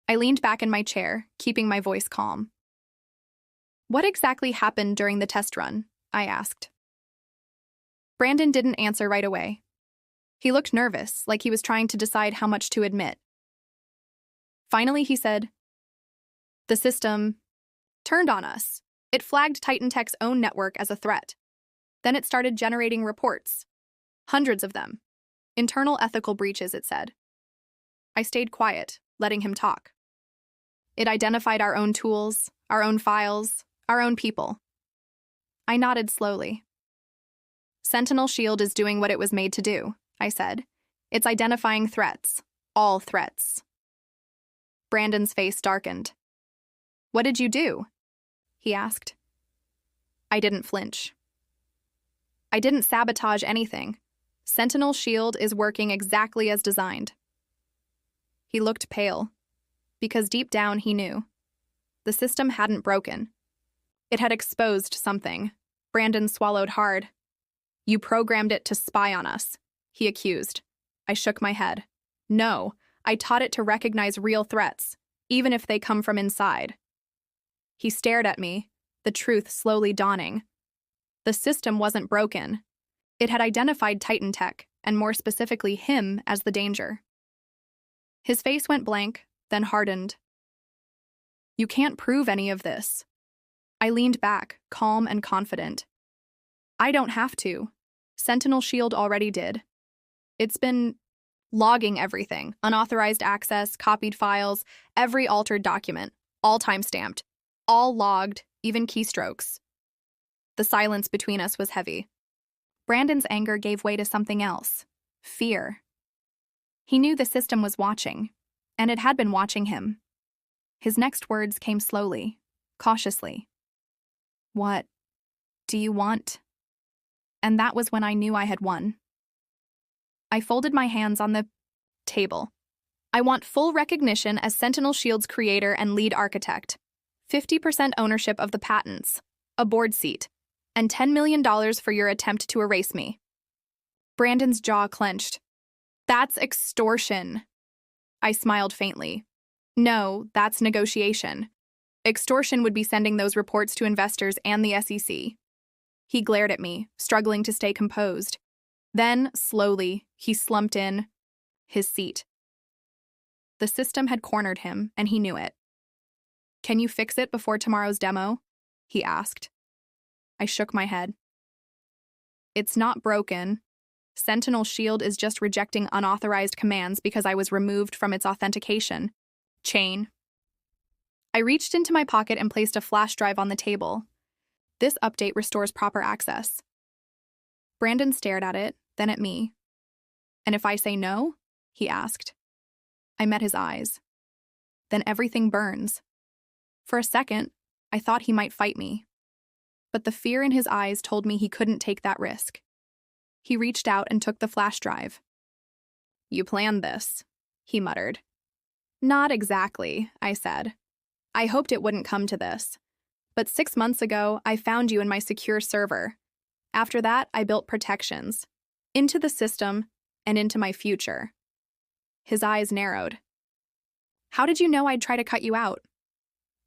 I leaned back in my chair, keeping my voice calm. What exactly happened during the test run? I asked. Brandon didn't answer right away. He looked nervous, like he was trying to decide how much to admit. Finally, he said, "The system turned on us. It flagged Titan Tech's own network as a threat. Then it started generating reports. Hundreds of them. Internal ethical breaches, it said." I stayed quiet, letting him talk. "It identified our own tools, our own files, our own people." I nodded slowly. "Sentinel Shield is doing what it was made to do," I said. "It's identifying threats. All threats." Brandon's face darkened. "What did you do?" he asked. I didn't flinch. "I didn't sabotage anything. Sentinel Shield is working exactly as designed." He looked pale, because deep down he knew. The system hadn't broken. It had exposed something. Brandon swallowed hard. "You programmed it to spy on us," he accused. I shook my head. "No, I taught it to recognize real threats, even if they come from inside." He stared at me, the truth slowly dawning. The system wasn't broken. It had identified Titan Tech, and more specifically him, as the danger. His face went blank, then hardened. "You can't prove any of this." I leaned back, calm and confident. "I don't have to. Sentinel Shield already did. It's been logging everything, unauthorized access, copied files, every altered document, all timestamped, all logged, even keystrokes." The silence between us was heavy. Brandon's anger gave way to something else. Fear. He knew the system was watching, and it had been watching him. His next words came slowly, cautiously. "What do you want?" And that was when I knew I had won. I folded my hands on the table. "I want full recognition as Sentinel Shield's creator and lead architect, 50% ownership of the patents, a board seat, and $10 million for your attempt to erase me." Brandon's jaw clenched. "That's extortion." I smiled faintly. "No, that's negotiation. Extortion would be sending those reports to investors and the SEC. He glared at me, struggling to stay composed. Then, slowly, he slumped in his seat. The system had cornered him, and he knew it. "Can you fix it before tomorrow's demo?" he asked. I shook my head. "It's not broken. Sentinel Shield is just rejecting unauthorized commands because I was removed from its authentication chain." I reached into my pocket and placed a flash drive on the table. "This update restores proper access." Brandon stared at it, then at me. "And if I say no?" he asked. I met his eyes. "Then everything burns." For a second, I thought he might fight me. But the fear in his eyes told me he couldn't take that risk. He reached out and took the flash drive. "You planned this," he muttered. "Not exactly," I said. "I hoped it wouldn't come to this. But 6 months ago, I found you in my secure server. After that, I built protections. Into the system, and into my future." His eyes narrowed. "How did you know I'd try to cut you out?"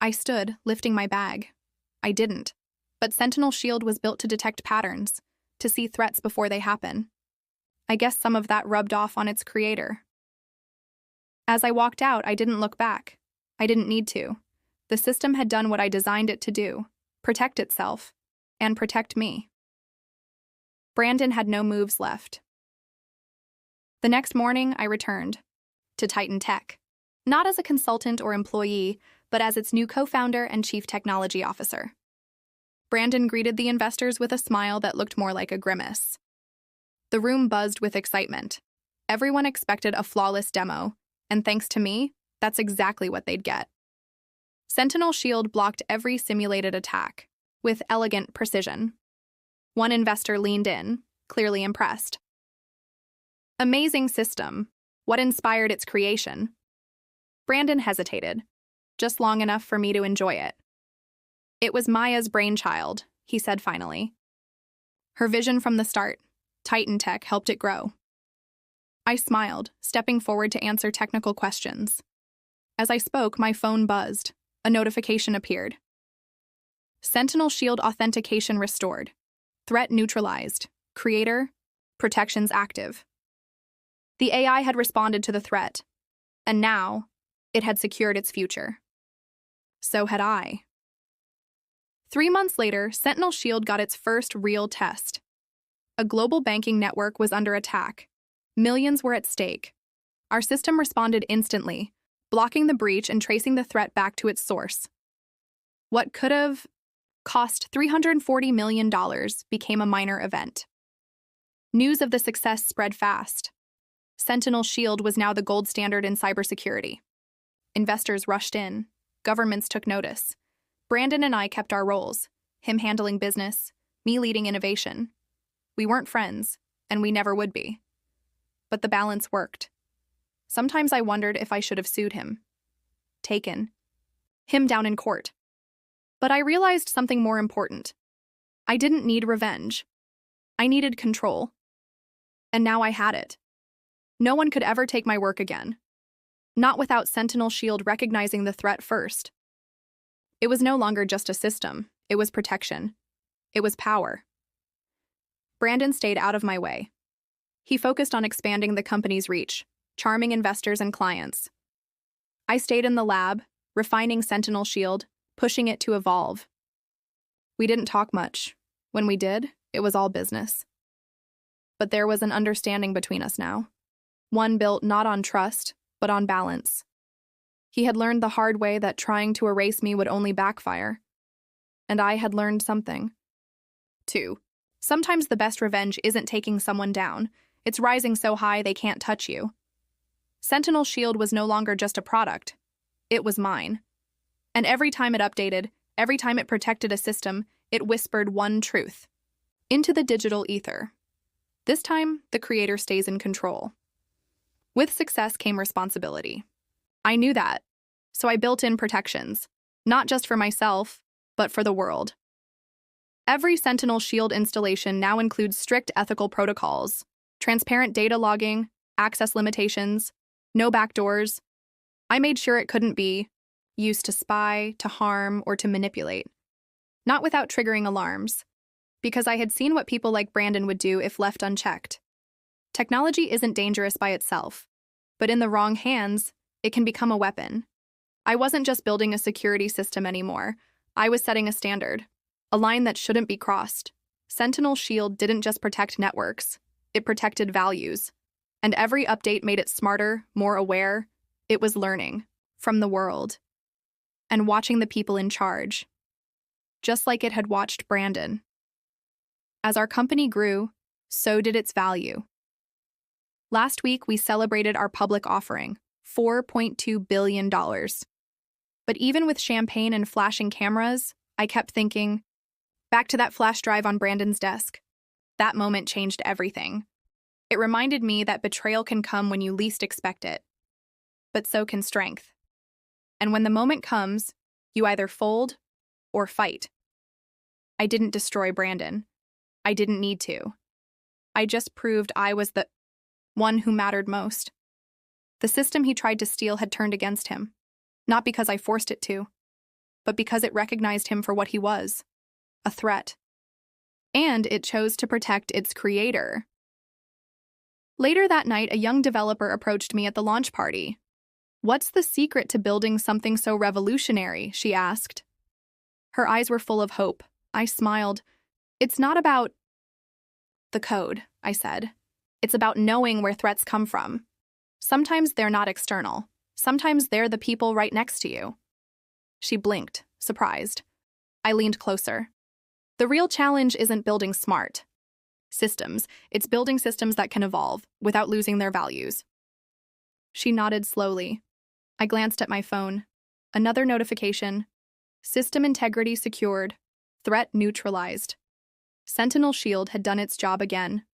I stood, lifting my bag. I didn't. But Sentinel Shield was built to detect patterns, to see threats before they happen. I guess some of that rubbed off on its creator. As I walked out, I didn't look back. I didn't need to. The system had done what I designed it to do, protect itself, and protect me. Brandon had no moves left. The next morning, I returned to Titan Tech, not as a consultant or employee, but as its new co-founder and chief technology officer. Brandon greeted the investors with a smile that looked more like a grimace. The room buzzed with excitement. Everyone expected a flawless demo, and thanks to me, that's exactly what they'd get. Sentinel Shield blocked every simulated attack, with elegant precision. One investor leaned in, clearly impressed. "Amazing system. What inspired its creation?" Brandon hesitated, just long enough for me to enjoy it. "It was Maya's brainchild," he said finally. "Her vision from the start. Titan Tech helped it grow." I smiled, stepping forward to answer technical questions. As I spoke, my phone buzzed. A notification appeared. Sentinel Shield authentication restored. Threat neutralized. Creator, protections active. The AI had responded to the threat, and now it had secured its future. So had I. 3 months later, Sentinel Shield got its first real test. A global banking network was under attack. Millions were at stake. Our system responded instantly, blocking the breach and tracing the threat back to its source. What could have cost $340 million became a minor event. News of the success spread fast. Sentinel Shield was now the gold standard in cybersecurity. Investors rushed in. Governments took notice. Brandon and I kept our roles, him handling business, me leading innovation. We weren't friends, and we never would be. But the balance worked. Sometimes I wondered if I should have sued him. Taken him down in court. But I realized something more important. I didn't need revenge. I needed control. And now I had it. No one could ever take my work again. Not without Sentinel Shield recognizing the threat first. It was no longer just a system. It was protection. It was power. Brandon stayed out of my way. He focused on expanding the company's reach, charming investors and clients. I stayed in the lab, refining Sentinel Shield, pushing it to evolve. We didn't talk much. When we did, it was all business. But there was an understanding between us now. One built not on trust, but on balance. He had learned the hard way that trying to erase me would only backfire. And I had learned something. 2. Sometimes the best revenge isn't taking someone down. It's rising so high they can't touch you. Sentinel Shield was no longer just a product. It was mine. And every time it updated, every time it protected a system, it whispered one truth. Into the digital ether. This time, the creator stays in control. With success came responsibility. I knew that, so I built in protections, not just for myself, but for the world. Every Sentinel Shield installation now includes strict ethical protocols, transparent data logging, access limitations, no backdoors. I made sure it couldn't be used to spy, to harm, or to manipulate. Not without triggering alarms, because I had seen what people like Brandon would do if left unchecked. Technology isn't dangerous by itself, but in the wrong hands, it can become a weapon. I wasn't just building a security system anymore. I was setting a standard, a line that shouldn't be crossed. Sentinel Shield didn't just protect networks, it protected values. And every update made it smarter, more aware. It was learning from the world and watching the people in charge, just like it had watched Brandon. As our company grew, so did its value. Last week, we celebrated our public offering, $4.2 billion. But even with champagne and flashing cameras, I kept thinking, back to that flash drive on Brandon's desk. That moment changed everything. It reminded me that betrayal can come when you least expect it. But so can strength. And when the moment comes, you either fold or fight. I didn't destroy Brandon. I didn't need to. I just proved I was the one who mattered most. The system he tried to steal had turned against him, not because I forced it to, but because it recognized him for what he was, a threat. And it chose to protect its creator. Later that night, a young developer approached me at the launch party. "What's the secret to building something so revolutionary?" she asked. Her eyes were full of hope. I smiled. "It's not about the code," I said. "It's about knowing where threats come from. Sometimes they're not external. Sometimes they're the people right next to you." She blinked, surprised. I leaned closer. "The real challenge isn't building smart systems. It's building systems that can evolve without losing their values." She nodded slowly. I glanced at my phone. Another notification. System integrity secured. Threat neutralized. Sentinel Shield had done its job again.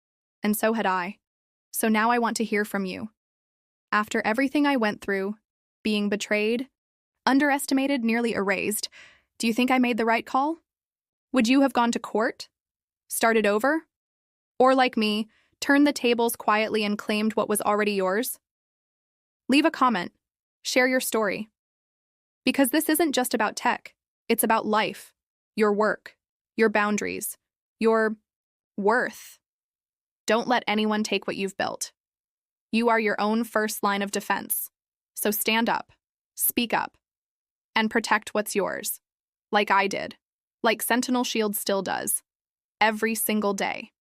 And so had I. So now I want to hear from you. After everything I went through, being betrayed, underestimated, nearly erased, do you think I made the right call? Would you have gone to court? Started over? Or like me, turned the tables quietly and claimed what was already yours? Leave a comment. Share your story. Because this isn't just about tech. It's about life, your work, your boundaries, your worth. Don't let anyone take what you've built. You are your own first line of defense. So stand up, speak up, and protect what's yours. Like I did. Like Sentinel Shield still does. Every single day.